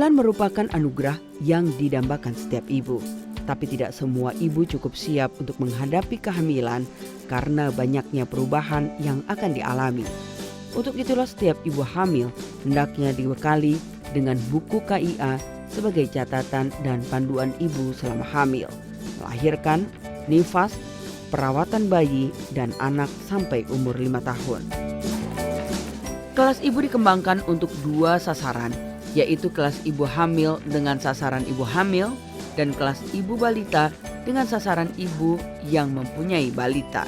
Kehamilan merupakan anugerah yang didambakan setiap ibu. Tapi tidak semua ibu cukup siap untuk menghadapi kehamilan karena banyaknya perubahan yang akan dialami. Untuk itulah setiap ibu hamil hendaknya dibekali dengan buku KIA sebagai catatan dan panduan ibu selama hamil, melahirkan, nifas, perawatan bayi dan anak sampai umur 5 tahun. Kelas ibu dikembangkan untuk 2 sasaran, yaitu kelas ibu hamil dengan sasaran ibu hamil dan kelas ibu balita dengan sasaran ibu yang mempunyai balita.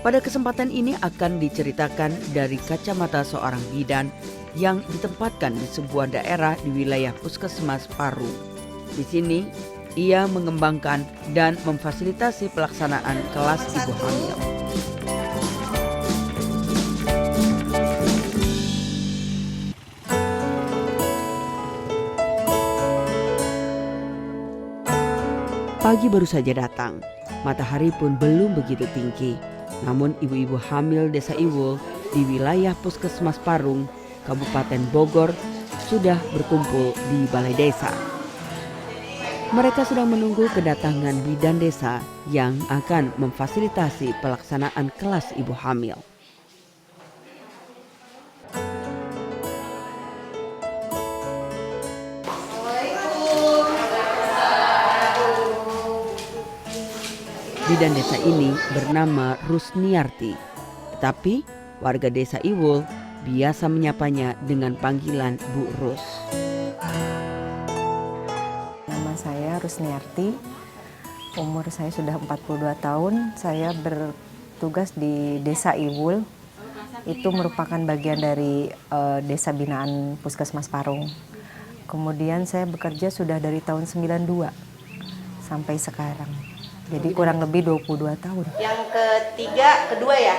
Pada kesempatan ini akan diceritakan dari kacamata seorang bidan yang ditempatkan di sebuah daerah di wilayah Puskesmas Parung. Di sini, ia mengembangkan dan memfasilitasi pelaksanaan kelas ibu hamil. Pagi baru saja datang, matahari pun belum begitu tinggi. Namun ibu-ibu hamil Desa Iwul di wilayah Puskesmas Parung, Kabupaten Bogor sudah berkumpul di balai desa. Mereka sedang menunggu kedatangan bidan desa yang akan memfasilitasi pelaksanaan kelas ibu hamil. Bidan desa ini bernama Rusniarti, tetapi warga Desa Iwul biasa menyapanya dengan panggilan Bu Rus. Nama saya Rusniarti, umur saya sudah 42 tahun. Saya bertugas di Desa Iwul, itu merupakan bagian dari Desa Binaan Puskesmas Parung. Kemudian saya bekerja sudah dari tahun 92 sampai sekarang. Jadi kurang lebih 22 tahun. Yang kedua ya.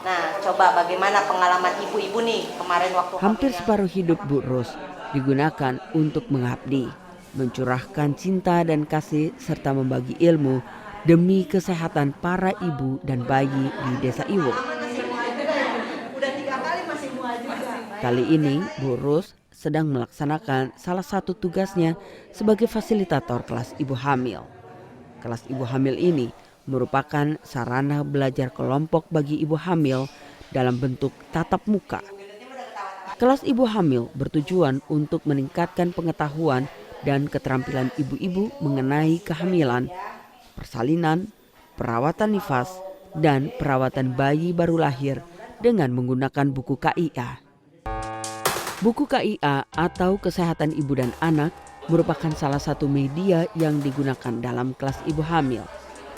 Nah, coba bagaimana pengalaman ibu-ibu nih kemarin waktu hampir separuh hidup Bu Rus digunakan untuk mengabdi, mencurahkan cinta dan kasih serta membagi ilmu demi kesehatan para ibu dan bayi di Desa Iwul. Kali ini Bu Rus sedang melaksanakan salah satu tugasnya sebagai fasilitator kelas ibu hamil. Kelas ibu hamil ini merupakan sarana belajar kelompok bagi ibu hamil dalam bentuk tatap muka. Kelas ibu hamil bertujuan untuk meningkatkan pengetahuan dan keterampilan ibu-ibu mengenai kehamilan, persalinan, perawatan nifas, dan perawatan bayi baru lahir dengan menggunakan buku KIA. Buku KIA atau Kesehatan Ibu dan Anak merupakan salah satu media yang digunakan dalam kelas ibu hamil.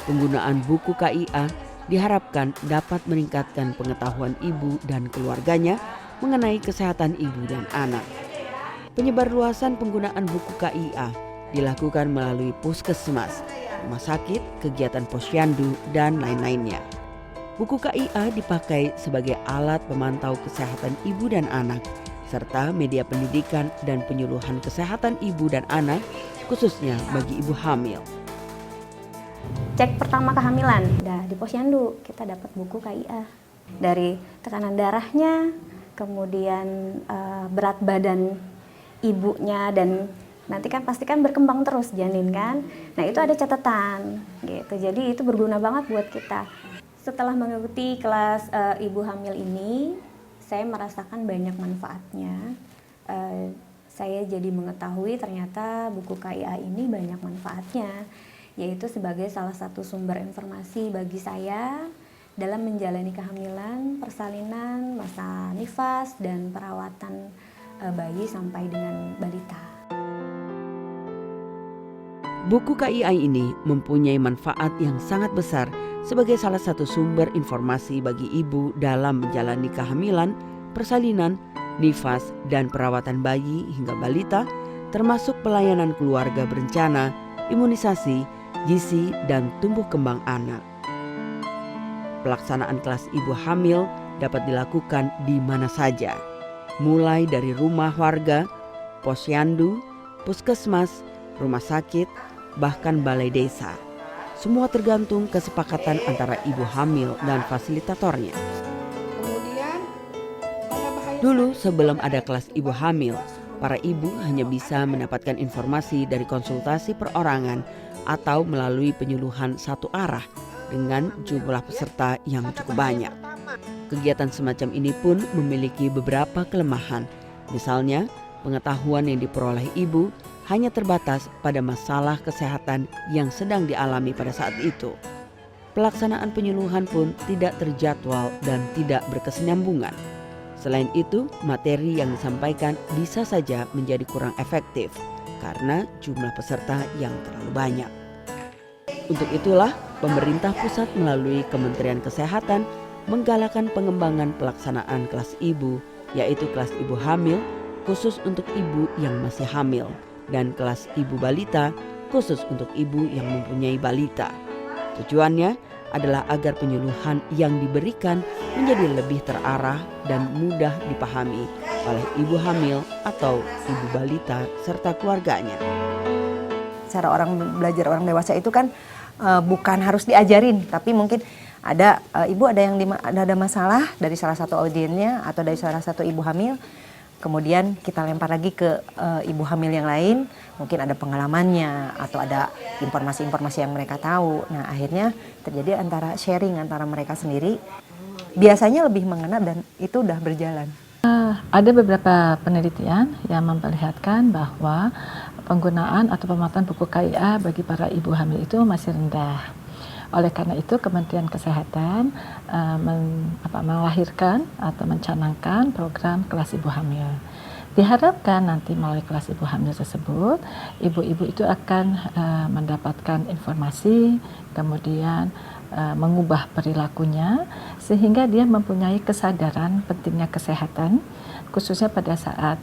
Penggunaan buku KIA diharapkan dapat meningkatkan pengetahuan ibu dan keluarganya mengenai kesehatan ibu dan anak. Penyebarluasan penggunaan buku KIA dilakukan melalui puskesmas, rumah sakit, kegiatan posyandu, dan lain-lainnya. Buku KIA dipakai sebagai alat pemantau kesehatan ibu dan anak, serta media pendidikan dan penyuluhan kesehatan ibu dan anak, khususnya bagi ibu hamil. Cek pertama kehamilan, di posyandu kita dapat buku KIA. Dari tekanan darahnya, kemudian berat badan ibunya, dan nanti kan pasti kan berkembang terus janin kan. Nah itu ada catatan gitu, jadi itu berguna banget buat kita. Setelah mengikuti kelas ibu hamil ini, saya merasakan banyak manfaatnya. Saya jadi mengetahui ternyata buku KIA ini banyak manfaatnya, yaitu sebagai salah satu sumber informasi bagi saya dalam menjalani kehamilan, persalinan, masa nifas, dan perawatan bayi sampai dengan balita. Buku KIA ini mempunyai manfaat yang sangat besar sebagai salah satu sumber informasi bagi ibu dalam menjalani kehamilan, persalinan, nifas, dan perawatan bayi hingga balita, termasuk pelayanan keluarga berencana, imunisasi, gizi, dan tumbuh kembang anak. Pelaksanaan kelas ibu hamil dapat dilakukan di mana saja, mulai dari rumah warga, posyandu, puskesmas, rumah sakit, bahkan balai desa. Semua tergantung kesepakatan antara ibu hamil dan fasilitatornya. Dulu sebelum ada kelas ibu hamil, para ibu hanya bisa mendapatkan informasi dari konsultasi perorangan atau melalui penyuluhan satu arah dengan jumlah peserta yang cukup banyak. Kegiatan semacam ini pun memiliki beberapa kelemahan. Misalnya, pengetahuan yang diperoleh ibu hanya terbatas pada masalah kesehatan yang sedang dialami pada saat itu. Pelaksanaan penyuluhan pun tidak terjadwal dan tidak berkesinambungan. Selain itu, materi yang disampaikan bisa saja menjadi kurang efektif karena jumlah peserta yang terlalu banyak. Untuk itulah, pemerintah pusat melalui Kementerian Kesehatan menggalakkan pengembangan pelaksanaan kelas ibu, yaitu kelas ibu hamil khusus untuk ibu yang masih hamil dan kelas ibu balita khusus untuk ibu yang mempunyai balita. Tujuannya adalah agar penyuluhan yang diberikan menjadi lebih terarah dan mudah dipahami oleh ibu hamil atau ibu balita serta keluarganya. Cara belajar orang dewasa itu kan bukan harus diajarin, tapi mungkin ada ibu ada masalah dari salah satu audiennya atau dari salah satu ibu hamil. Kemudian kita lempar lagi ke ibu hamil yang lain, mungkin ada pengalamannya atau ada informasi-informasi yang mereka tahu. Nah, akhirnya terjadi sharing antara mereka sendiri. Biasanya lebih mengena dan itu udah berjalan. Ada beberapa penelitian yang memperlihatkan bahwa penggunaan atau pemakaian buku KIA bagi para ibu hamil itu masih rendah. Oleh karena itu, Kementerian Kesehatan melahirkan atau mencanangkan program kelas ibu hamil. Diharapkan nanti melalui kelas ibu hamil tersebut, ibu-ibu itu akan mendapatkan informasi, kemudian mengubah perilakunya, sehingga dia mempunyai kesadaran pentingnya kesehatan, khususnya pada saat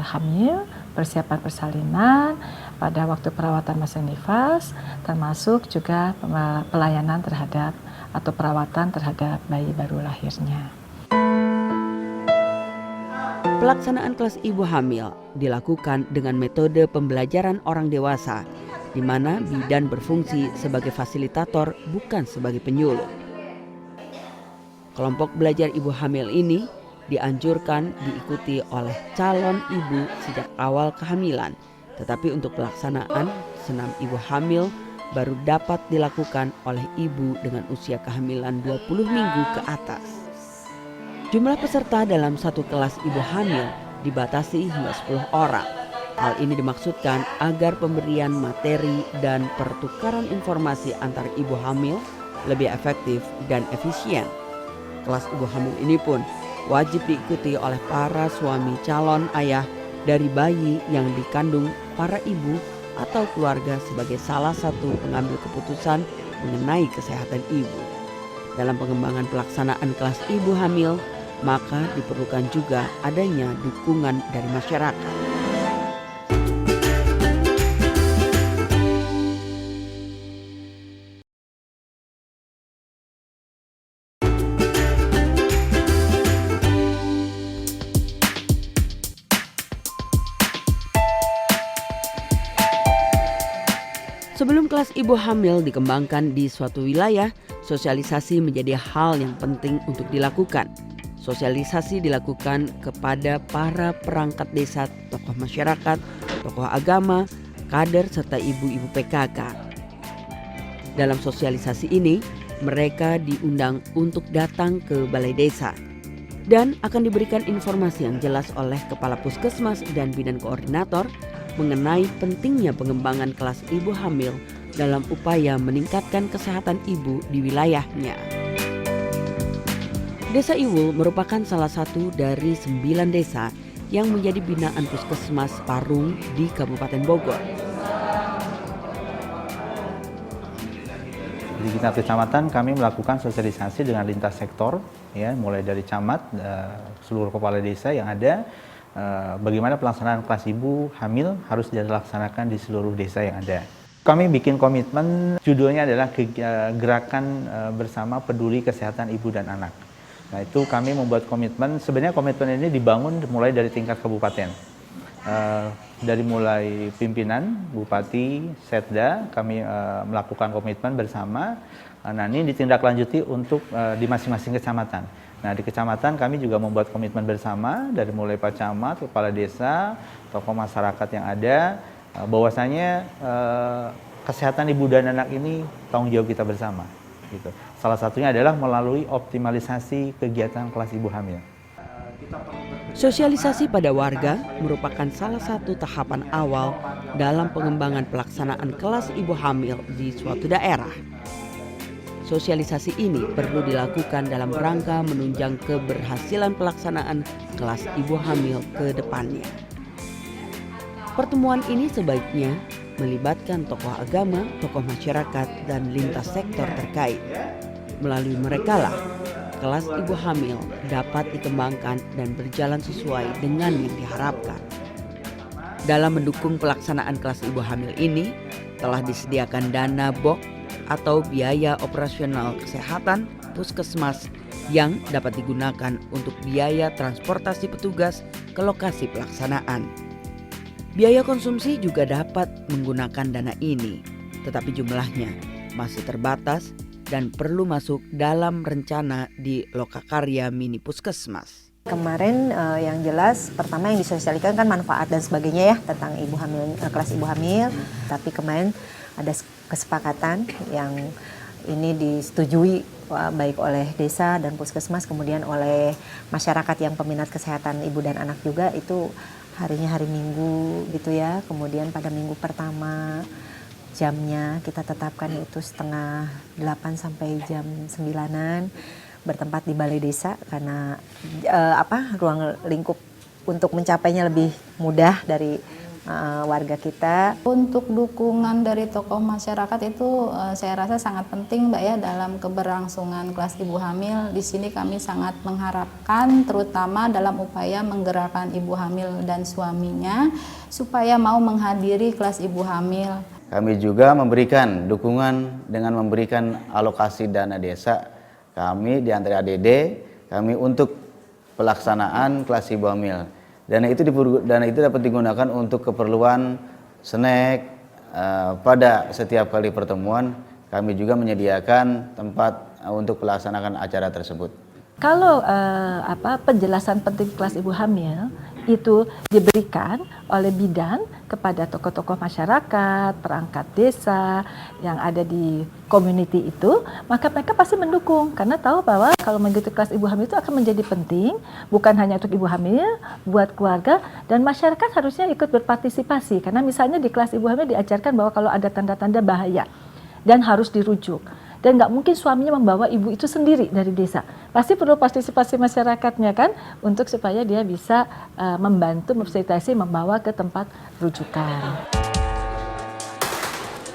hamil, persiapan persalinan, pada waktu perawatan mesin nifas, termasuk juga pelayanan terhadap atau perawatan terhadap bayi baru lahirnya. Pelaksanaan kelas ibu hamil dilakukan dengan metode pembelajaran orang dewasa, di mana bidan berfungsi sebagai fasilitator bukan sebagai penyuluh. Kelompok belajar ibu hamil ini dianjurkan diikuti oleh calon ibu sejak awal kehamilan. Tetapi untuk pelaksanaan senam ibu hamil baru dapat dilakukan oleh ibu dengan usia kehamilan 20 minggu ke atas. Jumlah peserta dalam satu kelas ibu hamil dibatasi hingga 10 orang. Hal ini dimaksudkan agar pemberian materi dan pertukaran informasi antar ibu hamil lebih efektif dan efisien. Kelas ibu hamil ini pun wajib diikuti oleh para suami calon ayah dari bayi yang dikandung para ibu atau keluarga sebagai salah satu pengambil keputusan mengenai kesehatan ibu. Dalam pengembangan pelaksanaan kelas ibu hamil, maka diperlukan juga adanya dukungan dari masyarakat. Sebelum kelas ibu hamil dikembangkan di suatu wilayah, sosialisasi menjadi hal yang penting untuk dilakukan. Sosialisasi dilakukan kepada para perangkat desa, tokoh masyarakat, tokoh agama, kader, serta ibu-ibu PKK. Dalam sosialisasi ini, mereka diundang untuk datang ke balai desa dan akan diberikan informasi yang jelas oleh kepala puskesmas dan bidan koordinator mengenai pentingnya pengembangan kelas ibu hamil dalam upaya meningkatkan kesehatan ibu di wilayahnya. Desa Iwul merupakan salah satu dari 9 desa yang menjadi binaan Puskesmas Parung di Kabupaten Bogor. Di tingkat kecamatan kami melakukan sosialisasi dengan lintas sektor, ya, mulai dari camat, seluruh kepala desa yang ada, bagaimana pelaksanaan kelas ibu hamil harus dilaksanakan di seluruh desa yang ada. Kami bikin komitmen, judulnya adalah Gerakan Bersama Peduli Kesehatan Ibu dan Anak. Nah, itu kami membuat komitmen, sebenarnya komitmen ini dibangun mulai dari tingkat kabupaten. Dari mulai pimpinan, bupati, setda, kami melakukan komitmen bersama. Nah, ini ditindaklanjuti untuk di masing-masing kecamatan. Nah, di kecamatan kami juga membuat komitmen bersama dari mulai Pak Camat, Kepala Desa, tokoh masyarakat yang ada, bahwasanya kesehatan ibu dan anak ini tanggung jawab kita bersama. Gitu. Salah satunya adalah melalui optimalisasi kegiatan kelas ibu hamil. Sosialisasi pada warga merupakan salah satu tahapan awal dalam pengembangan pelaksanaan kelas ibu hamil di suatu daerah. Sosialisasi ini perlu dilakukan dalam rangka menunjang keberhasilan pelaksanaan kelas ibu hamil ke depannya. Pertemuan ini sebaiknya melibatkan tokoh agama, tokoh masyarakat, dan lintas sektor terkait. Melalui merekalah kelas ibu hamil dapat dikembangkan dan berjalan sesuai dengan yang diharapkan. Dalam mendukung pelaksanaan kelas ibu hamil ini, telah disediakan dana BOK atau biaya operasional kesehatan puskesmas yang dapat digunakan untuk biaya transportasi petugas ke lokasi pelaksanaan. Biaya konsumsi juga dapat menggunakan dana ini, tetapi jumlahnya masih terbatas dan perlu masuk dalam rencana di Lokakarya Mini Puskesmas. Kemarin yang jelas pertama yang disosialisasikan kan manfaat dan sebagainya ya tentang ibu hamil, kelas ibu hamil. Tapi kemarin ada kesepakatan yang ini disetujui baik oleh desa dan puskesmas, kemudian oleh masyarakat yang peminat kesehatan ibu dan anak juga, itu harinya hari Minggu gitu ya. Kemudian pada minggu pertama jamnya kita tetapkan itu setengah 8 sampai jam 9-an, bertempat di balai desa karena ruang lingkup untuk mencapainya lebih mudah dari warga kita. Untuk dukungan dari tokoh masyarakat itu saya rasa sangat penting Mbak ya dalam keberlangsungan kelas ibu hamil. Di sini kami sangat mengharapkan terutama dalam upaya menggerakkan ibu hamil dan suaminya supaya mau menghadiri kelas ibu hamil. Kami juga memberikan dukungan dengan memberikan alokasi dana desa kami di antara ADD kami untuk pelaksanaan kelas ibu hamil. Dana itu dapat digunakan untuk keperluan snack. Pada setiap kali pertemuan kami juga menyediakan tempat untuk pelaksanaan acara tersebut. Kalau penjelasan penting kelas ibu hamil itu diberikan oleh bidan kepada tokoh-tokoh masyarakat, perangkat desa yang ada di community itu, maka mereka pasti mendukung karena tahu bahwa kalau mengikuti kelas ibu hamil itu akan menjadi penting, bukan hanya untuk ibu hamil, buat keluarga, dan masyarakat harusnya ikut berpartisipasi karena misalnya di kelas ibu hamil diajarkan bahwa kalau ada tanda-tanda bahaya dan harus dirujuk. Dan nggak mungkin suaminya membawa ibu itu sendiri dari desa. Pasti perlu partisipasi masyarakatnya kan, untuk supaya dia bisa membantu memfasilitasi membawa ke tempat rujukan.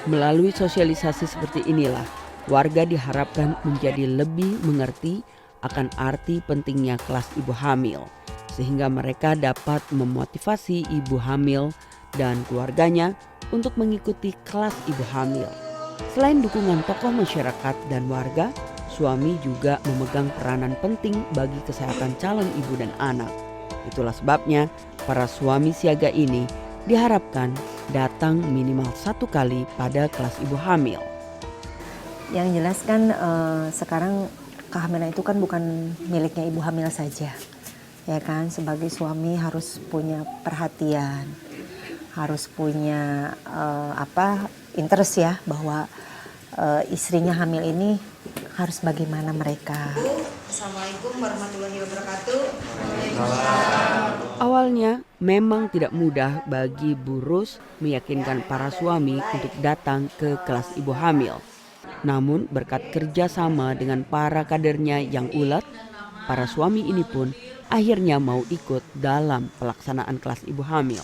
Melalui sosialisasi seperti inilah, warga diharapkan menjadi lebih mengerti akan arti pentingnya kelas ibu hamil, sehingga mereka dapat memotivasi ibu hamil dan keluarganya untuk mengikuti kelas ibu hamil. Selain dukungan tokoh masyarakat dan warga, suami juga memegang peranan penting bagi kesehatan calon ibu dan anak. Itulah sebabnya para suami siaga ini diharapkan datang minimal 1 kali pada kelas ibu hamil. Yang jelas kan sekarang kehamilan itu kan bukan miliknya ibu hamil saja, ya kan. Sebagai suami harus punya perhatian, harus punya interest ya, bahwa istrinya hamil ini harus bagaimana mereka. Assalamualaikum warahmatullahi wabarakatuh. Awalnya memang tidak mudah bagi Bu Rus meyakinkan para suami untuk datang ke kelas ibu hamil. Namun berkat kerjasama dengan para kadernya yang ulet, para suami ini pun akhirnya mau ikut dalam pelaksanaan kelas ibu hamil.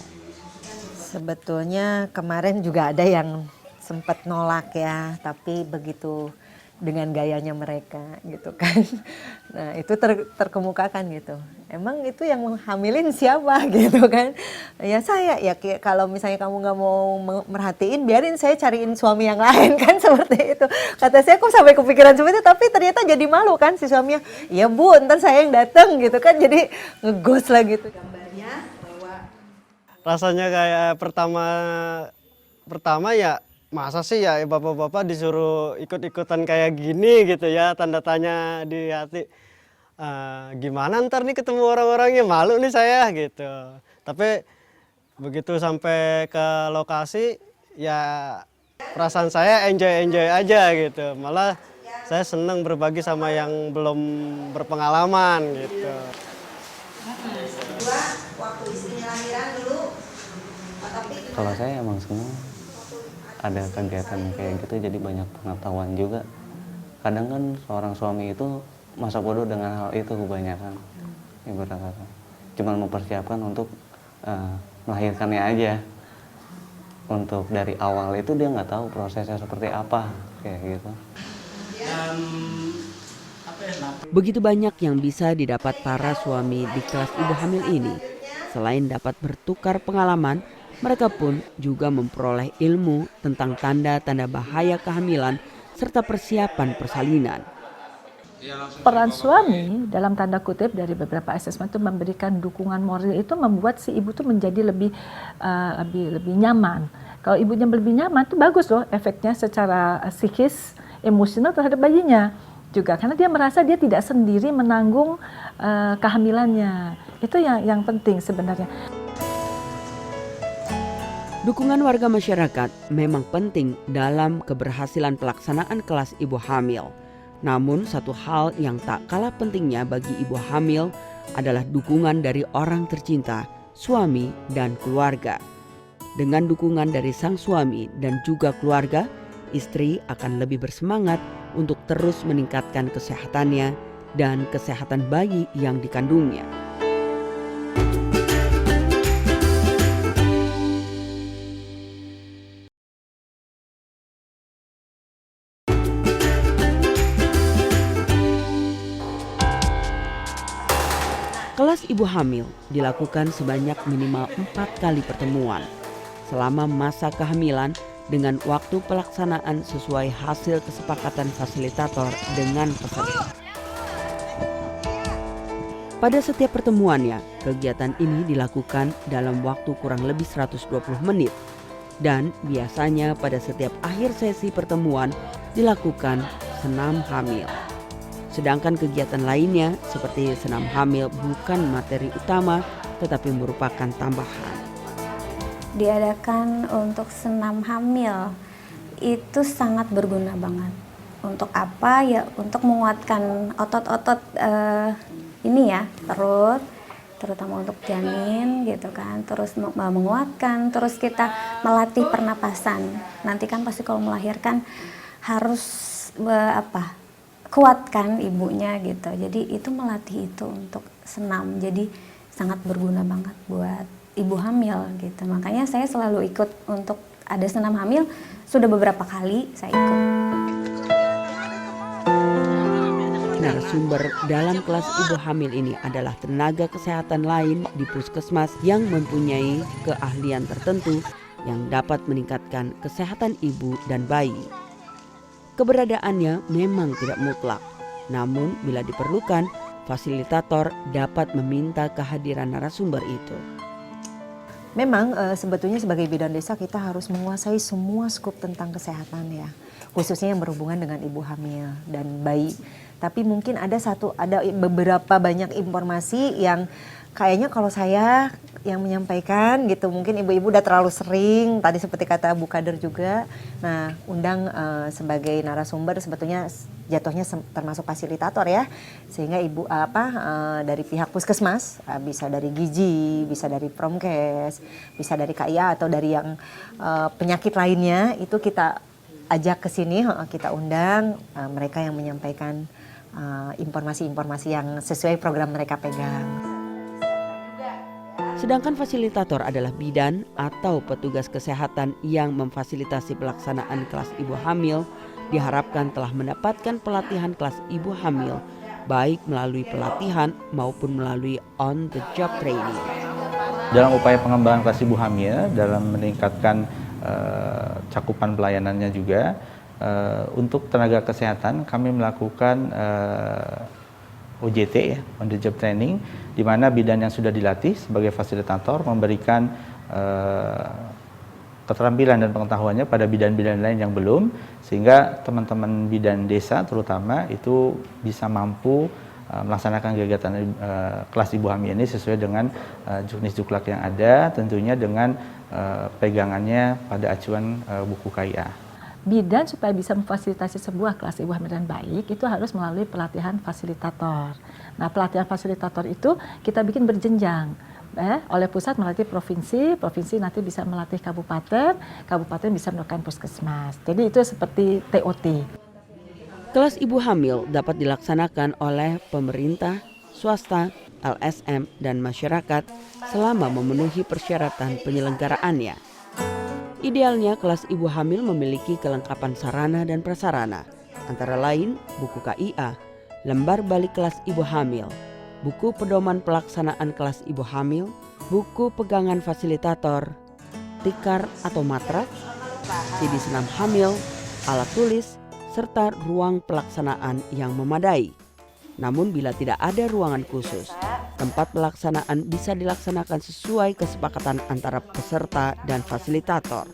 Sebetulnya kemarin juga ada yang sempat nolak ya, tapi begitu dengan gayanya mereka gitu kan. Nah itu terkemukakan gitu. Emang itu yang menghamilin siapa gitu kan. Ya saya, ya kalau misalnya kamu nggak mau merhatiin, biarin saya cariin suami yang lain kan, seperti itu. Kata saya kok sampai kepikiran seperti itu, tapi ternyata jadi malu kan si suaminya. Ya Bu, ntar saya yang datang gitu kan, jadi ngegos lah gitu. Gambarnya bahwa Rasanya kayak pertama ya, masa sih ya bapak-bapak disuruh ikut-ikutan kayak gini gitu ya, tanda tanya di hati. gimana ntar nih ketemu orang-orangnya, malu nih saya gitu. Tapi begitu sampai ke lokasi ya perasaan saya enjoy aja gitu. Malah saya senang berbagi sama yang belum berpengalaman gitu. Kalau saya emang semua ada kegiatan kayak gitu, jadi banyak pengetahuan juga. Kadang kan seorang suami itu masa bodoh dengan hal itu kebanyakan, ibarat kata. Cuma mempersiapkan untuk melahirkannya aja. Untuk dari awal itu dia nggak tahu prosesnya seperti apa, kayak gitu. Begitu banyak yang bisa didapat para suami di kelas ibu hamil ini. Selain dapat bertukar pengalaman, mereka pun juga memperoleh ilmu tentang tanda-tanda bahaya kehamilan serta persiapan persalinan. Peran suami dalam tanda kutip dari beberapa asesmen itu memberikan dukungan moral, itu membuat si ibu tuh menjadi lebih nyaman. Kalau ibunya lebih nyaman itu bagus loh efeknya secara psikis, emosional terhadap bayinya juga, karena dia merasa dia tidak sendiri menanggung kehamilannya. Itu yang penting sebenarnya. Dukungan warga masyarakat memang penting dalam keberhasilan pelaksanaan kelas ibu hamil. Namun satu hal yang tak kalah pentingnya bagi ibu hamil adalah dukungan dari orang tercinta, suami dan keluarga. Dengan dukungan dari sang suami dan juga keluarga, istri akan lebih bersemangat untuk terus meningkatkan kesehatannya dan kesehatan bayi yang dikandungnya. Kelas ibu hamil dilakukan sebanyak minimal 4 kali pertemuan selama masa kehamilan dengan waktu pelaksanaan sesuai hasil kesepakatan fasilitator dengan peserta. Pada setiap pertemuannya, kegiatan ini dilakukan dalam waktu kurang lebih 120 menit dan biasanya pada setiap akhir sesi pertemuan dilakukan senam hamil. Sedangkan kegiatan lainnya seperti senam hamil bukan materi utama tetapi merupakan tambahan. Diadakan untuk senam hamil itu sangat berguna banget. Untuk apa ya? Untuk menguatkan otot-otot ini ya, perut, terutama untuk janin gitu kan. Terus menguatkan, terus kita melatih pernapasan. Nanti kan pasti kalau melahirkan harus kuatkan ibunya gitu. Jadi itu melatih itu untuk senam. Jadi sangat berguna banget buat ibu hamil gitu. Makanya saya selalu ikut untuk ada senam hamil. Sudah beberapa kali saya ikut. Narasumber dalam kelas ibu hamil ini adalah tenaga kesehatan lain di puskesmas yang mempunyai keahlian tertentu yang dapat meningkatkan kesehatan ibu dan bayi. Keberadaannya memang tidak mutlak, namun bila diperlukan, fasilitator dapat meminta kehadiran narasumber itu. Memang sebetulnya sebagai bidan desa kita harus menguasai semua skup tentang kesehatan ya, khususnya yang berhubungan dengan ibu hamil dan bayi. Tapi mungkin ada beberapa banyak informasi yang kayaknya kalau saya yang menyampaikan gitu, mungkin ibu-ibu udah terlalu sering, tadi seperti kata Bu Kader juga. Nah, undang sebagai narasumber sebetulnya jatuhnya termasuk fasilitator ya, sehingga ibu dari pihak puskesmas, bisa dari gizi, bisa dari promkes, bisa dari KIA atau dari yang penyakit lainnya, itu kita ajak ke sini, kita undang mereka yang menyampaikan informasi-informasi yang sesuai program mereka pegang. Sedangkan fasilitator adalah bidan atau petugas kesehatan yang memfasilitasi pelaksanaan kelas ibu hamil, diharapkan telah mendapatkan pelatihan kelas ibu hamil, baik melalui pelatihan maupun melalui on the job training. Dalam upaya pengembangan kelas ibu hamil, dalam meningkatkan cakupan pelayanannya juga, untuk tenaga kesehatan kami melakukan OJT ya, on the job training, di mana bidan yang sudah dilatih sebagai fasilitator memberikan keterampilan dan pengetahuannya pada bidan-bidan lain yang belum, sehingga teman-teman bidan desa terutama itu bisa mampu melaksanakan kegiatan kelas ibu hamil ini sesuai dengan jenis juklak yang ada, tentunya dengan pegangannya pada acuan buku KIA. Bidan supaya bisa memfasilitasi sebuah kelas ibu hamil dan baik itu harus melalui pelatihan fasilitator. Nah, pelatihan fasilitator itu kita bikin berjenjang. Oleh pusat melatih provinsi, provinsi nanti bisa melatih kabupaten, kabupaten bisa melakukan puskesmas. Jadi itu seperti TOT. Kelas ibu hamil dapat dilaksanakan oleh pemerintah, swasta, LSM, dan masyarakat selama memenuhi persyaratan penyelenggaraannya. Idealnya kelas ibu hamil memiliki kelengkapan sarana dan prasarana, antara lain buku KIA, lembar balik kelas ibu hamil, buku pedoman pelaksanaan kelas ibu hamil, buku pegangan fasilitator, tikar atau matras, CD senam hamil, alat tulis, serta ruang pelaksanaan yang memadai. Namun bila tidak ada ruangan khusus, tempat pelaksanaan bisa dilaksanakan sesuai kesepakatan antara peserta dan fasilitator.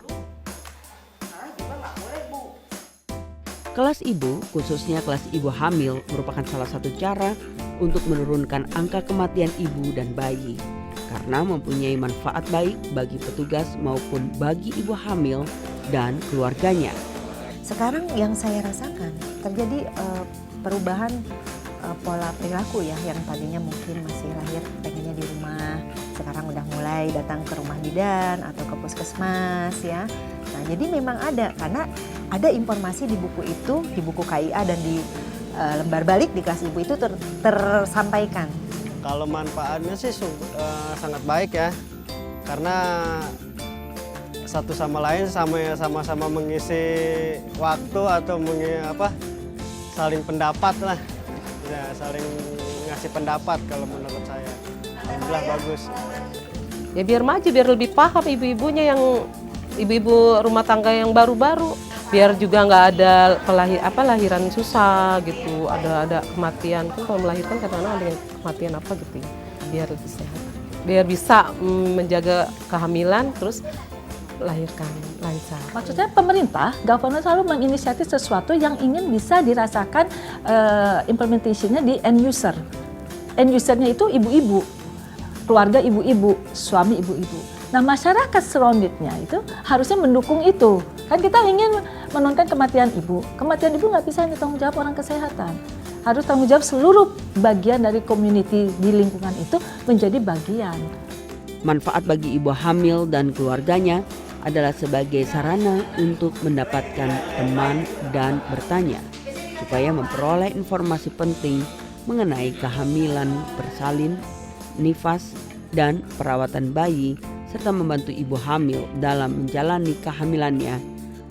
Kelas ibu, khususnya kelas ibu hamil, merupakan salah satu cara untuk menurunkan angka kematian ibu dan bayi karena mempunyai manfaat baik bagi petugas maupun bagi ibu hamil dan keluarganya. Sekarang yang saya rasakan terjadi perubahan pola perilaku ya, yang tadinya mungkin masih lahir pengennya di rumah, sekarang udah mulai datang ke rumah bidan atau ke puskesmas ya. Nah, jadi memang ada, karena ada informasi di buku itu, di buku KIA dan di lembar balik di kelas ibu itu tersampaikan. Kalau manfaatnya sih sangat baik ya, karena satu sama lain sama-sama mengisi waktu atau saling pendapat lah. Ya, saling ngasih pendapat kalau menurut saya. Alhamdulillah bagus. Ya biar maju, biar lebih paham ibu-ibunya, yang ibu-ibu rumah tangga yang baru-baru. Biar juga nggak ada lahiran susah gitu, ada kematian. Kan kalau melahirkan kadang-kadang ada kematian apa gitu ya. Biar lebih sehat. Biar bisa menjaga kehamilan terus lahirkan lancar. Maksudnya pemerintah, government selalu menginisiatif sesuatu yang ingin bisa dirasakan implementation-nya di end user. End user-nya itu ibu-ibu, keluarga ibu-ibu, suami ibu-ibu. Nah, masyarakat surrounded-nya itu harusnya mendukung itu. Kan kita ingin menonton kematian ibu. Kematian ibu nggak bisa tanggung jawab orang kesehatan. Harus tanggung jawab seluruh bagian dari community di lingkungan itu menjadi bagian. Manfaat bagi ibu hamil dan keluarganya adalah sebagai sarana untuk mendapatkan teman dan bertanya, supaya memperoleh informasi penting mengenai kehamilan bersalin, nifas, dan perawatan bayi, serta membantu ibu hamil dalam menjalani kehamilannya,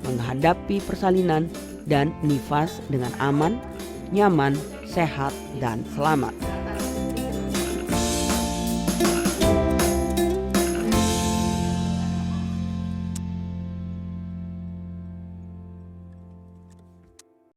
menghadapi persalinan dan nifas dengan aman, nyaman, sehat, dan selamat.